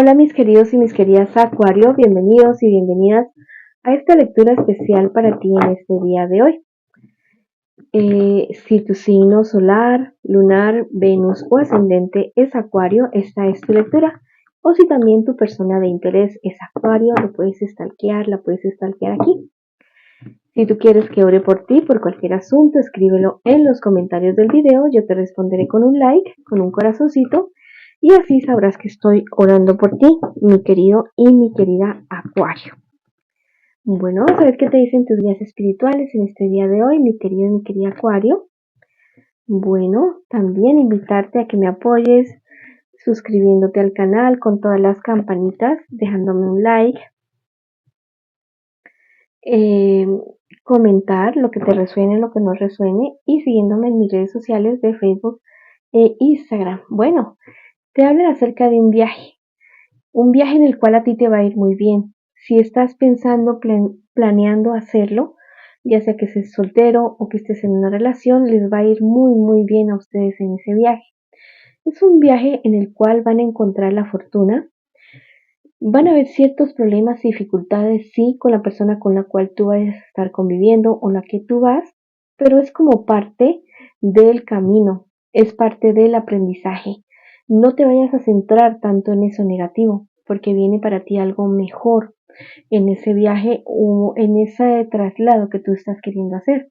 Hola mis queridos y mis queridas Acuario, bienvenidos y bienvenidas a esta lectura especial para ti en este día de hoy. Si tu signo solar, lunar, Venus o ascendente es Acuario, esta es tu lectura. O si también tu persona de interés es Acuario, la puedes stalkear aquí. Si tú quieres que ore por ti, por cualquier asunto, escríbelo en los comentarios del video, yo te responderé con un like, con un corazoncito, y así sabrás que estoy orando por ti, mi querido y mi querida Acuario. Bueno, vamos a ver qué te dicen tus guías espirituales en este día de hoy, mi querido y mi querida Acuario. Bueno, también invitarte a que me apoyes suscribiéndote al canal con todas las campanitas, dejándome un like, comentar lo que te resuene, lo que no resuene y siguiéndome en mis redes sociales de Facebook e Instagram. Bueno, te hablan acerca de un viaje en el cual a ti te va a ir muy bien. Si estás pensando, planeando hacerlo, ya sea que estés soltero o que estés en una relación, les va a ir muy bien a ustedes en ese viaje. Es un viaje en el cual van a encontrar la fortuna. Van a haber ciertos problemas y dificultades, sí, con la persona con la cual tú vas a estar conviviendo o la que tú vas, pero es como parte del camino, es parte del aprendizaje. No te vayas a centrar tanto en eso negativo, porque viene para ti algo mejor en ese viaje o en ese traslado que tú estás queriendo hacer.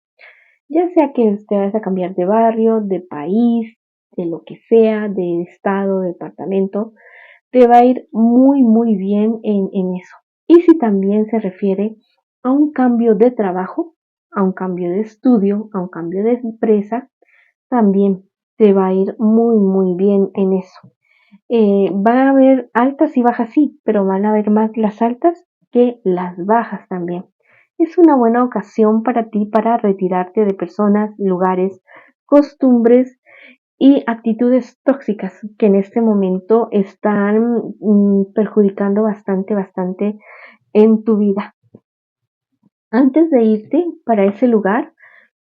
Ya sea que te vayas a cambiar de barrio, de país, de lo que sea, de estado, de departamento, te va a ir muy bien en eso. Y si también se refiere a un cambio de trabajo, a un cambio de estudio, a un cambio de empresa, también te va a ir muy bien en eso. Van a haber altas y bajas, sí, pero van a haber más las altas que las bajas también. Es una buena ocasión para ti para retirarte de personas, lugares, costumbres y actitudes tóxicas que en este momento están perjudicando bastante en tu vida. Antes de irte para ese lugar,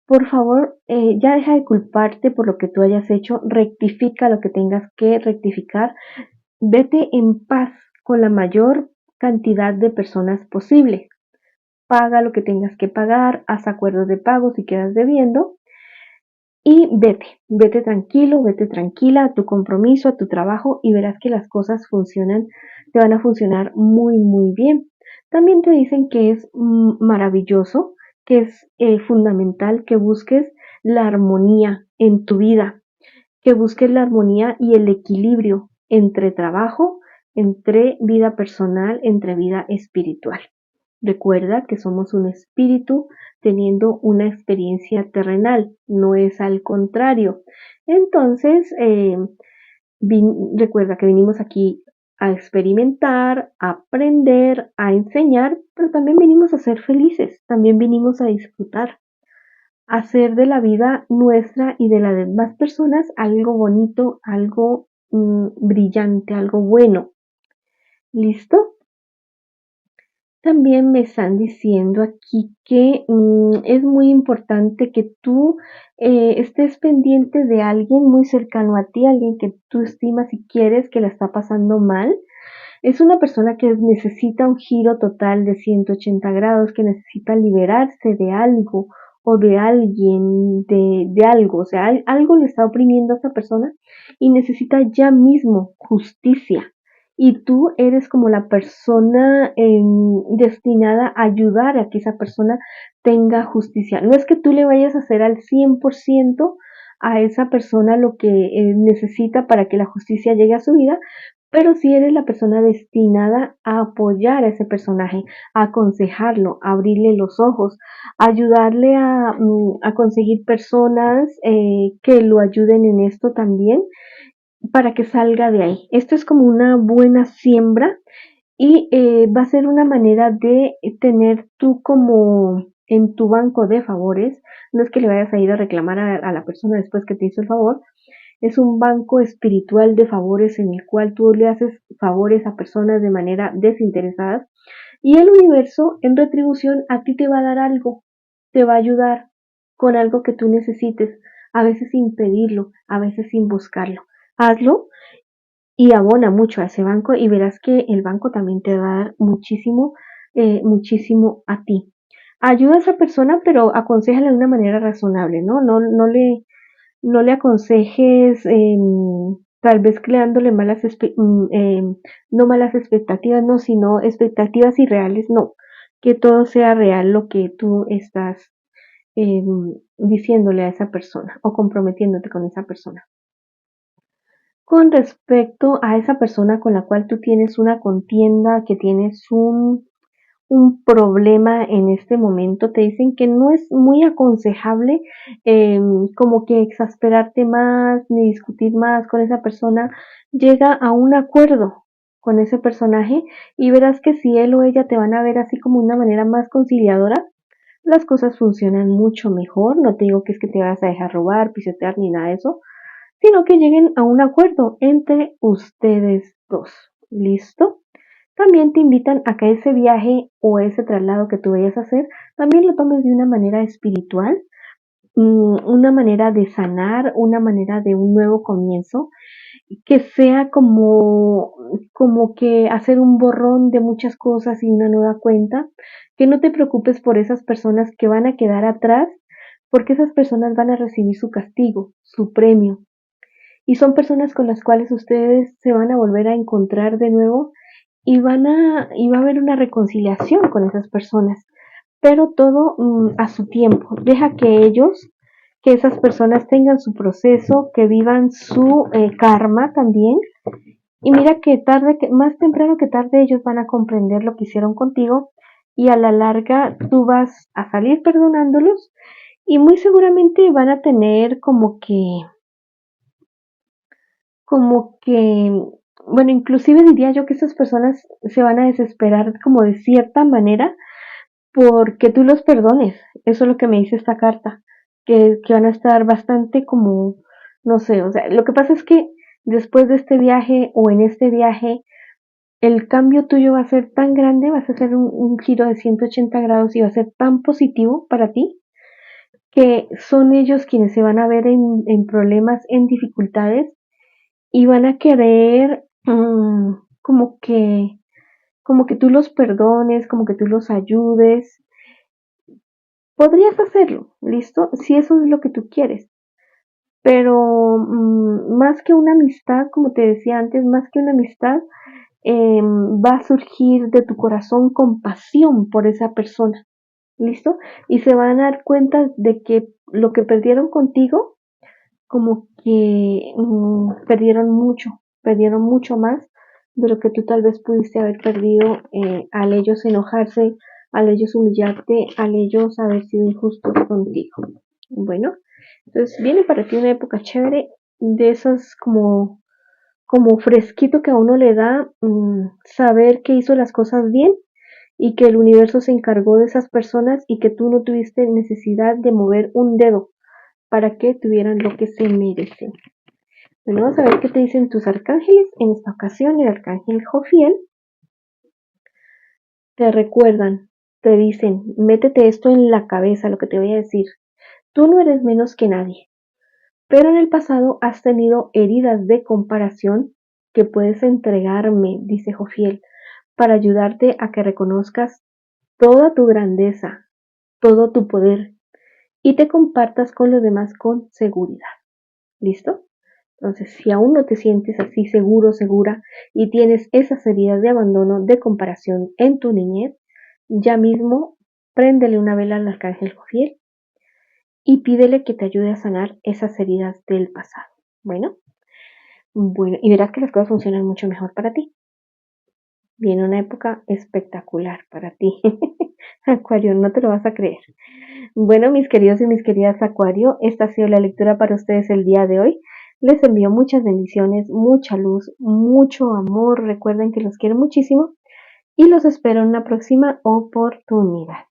por favor, ya deja de culparte por lo que tú hayas hecho, rectifica lo que tengas que rectificar, vete en paz con la mayor cantidad de personas posible. Paga lo que tengas que pagar, haz acuerdos de pago si quedas debiendo y vete tranquilo, vete tranquila a tu compromiso, a tu trabajo y verás que las cosas funcionan, te van a funcionar muy bien. También te dicen que es maravilloso, que es fundamental que busques la armonía en tu vida, que busques la armonía y el equilibrio entre trabajo, entre vida personal, entre vida espiritual. Recuerda que somos un espíritu teniendo una experiencia terrenal, no es al contrario. Entonces, recuerda que vinimos aquí a experimentar, a aprender, a enseñar, pero también vinimos a ser felices, también vinimos a disfrutar, a hacer de la vida nuestra y de las demás personas algo bonito, algo brillante, algo bueno. ¿Listo? También me están diciendo aquí que es muy importante que tú estés pendiente de alguien muy cercano a ti, alguien que tú estimas y quieres que la está pasando mal. Es una persona que necesita un giro total de 180 grados, que necesita liberarse de algo o de alguien, de algo. O sea, algo le está oprimiendo a esta persona y necesita ya mismo justicia. Y tú eres como la persona destinada a ayudar a que esa persona tenga justicia. No es que tú le vayas a hacer al 100% a esa persona lo que necesita para que la justicia llegue a su vida, pero sí eres la persona destinada a apoyar a ese personaje, a aconsejarlo, a abrirle los ojos, a ayudarle a conseguir personas que lo ayuden en esto también para que salga de ahí. Esto es como una buena siembra y va a ser una manera de tener tú como en tu banco de favores. No es que le vayas a ir a reclamar a la persona después que te hizo el favor, es un banco espiritual de favores en el cual tú le haces favores a personas de manera desinteresada y el universo en retribución a ti te va a dar algo, te va a ayudar con algo que tú necesites, a veces sin pedirlo, a veces sin buscarlo. Hazlo y abona mucho a ese banco y verás que el banco también te va a dar muchísimo a ti. Ayuda a esa persona, pero aconséjale de una manera razonable, ¿no? No le aconsejes tal vez creándole no malas expectativas, no, sino expectativas irreales, no. Que todo sea real lo que tú estás diciéndole a esa persona o comprometiéndote con esa persona. Con respecto a esa persona con la cual tú tienes una contienda, que tienes un problema en este momento, te dicen que no es muy aconsejable como que exasperarte más ni discutir más con esa persona. Llega a un acuerdo con ese personaje y verás que si él o ella te van a ver así como una manera más conciliadora, las cosas funcionan mucho mejor. No te digo que es que te vas a dejar robar, pisotear ni nada de eso, sino que lleguen a un acuerdo entre ustedes dos. ¿Listo? También te invitan a que ese viaje o ese traslado que tú vayas a hacer, también lo tomes de una manera espiritual, una manera de sanar, una manera de un nuevo comienzo, que sea como que hacer un borrón de muchas cosas y una nueva cuenta, que no te preocupes por esas personas que van a quedar atrás, porque esas personas van a recibir su castigo, su premio, y son personas con las cuales ustedes se van a volver a encontrar de nuevo y va a haber una reconciliación con esas personas, pero todo a su tiempo. Deja que esas personas tengan su proceso, que vivan su karma también. Y mira que más temprano que tarde ellos van a comprender lo que hicieron contigo y a la larga tú vas a salir perdonándolos y muy seguramente van a tener como que, bueno, inclusive diría yo que esas personas se van a desesperar como de cierta manera porque tú los perdones. Eso es lo que me dice esta carta, que van a estar bastante como, no sé, o sea, lo que pasa es que después de este viaje o en este viaje, el cambio tuyo va a ser tan grande, vas a hacer un giro de 180 grados y va a ser tan positivo para ti, que son ellos quienes se van a ver en problemas, en dificultades y van a querer como que tú los perdones, como que tú los ayudes. Podrías hacerlo, ¿listo? Si eso es lo que tú quieres. Pero más que una amistad, como te decía antes, más que una amistad, va a surgir de tu corazón compasión por esa persona, ¿listo? Y se van a dar cuenta de que lo que perdieron contigo, como que perdieron mucho más de lo que tú tal vez pudiste haber perdido al ellos enojarse, al ellos humillarte, al ellos haber sido injustos contigo. Bueno, entonces viene para ti una época chévere, de esas como fresquito que a uno le da saber que hizo las cosas bien y que el universo se encargó de esas personas y que tú no tuviste necesidad de mover un dedo para que tuvieran lo que se merecen. Bueno, vamos a ver qué te dicen tus arcángeles. En esta ocasión, el arcángel Jofiel te recuerdan, te dicen, métete esto en la cabeza, lo que te voy a decir. Tú no eres menos que nadie, pero en el pasado has tenido heridas de comparación que puedes entregarme, dice Jofiel, para ayudarte a que reconozcas toda tu grandeza, todo tu poder y te compartas con los demás con seguridad. ¿Listo? Entonces, si aún no te sientes así seguro, segura y tienes esas heridas de abandono, de comparación en tu niñez, ya mismo préndele una vela al arcángel Jofiel y pídele que te ayude a sanar esas heridas del pasado. Bueno, y verás que las cosas funcionan mucho mejor para ti. Viene una época espectacular para ti. Acuario, no te lo vas a creer. Bueno, mis queridos y mis queridas Acuario, esta ha sido la lectura para ustedes el día de hoy. Les envío muchas bendiciones, mucha luz, mucho amor. Recuerden que los quiero muchísimo y los espero en una próxima oportunidad.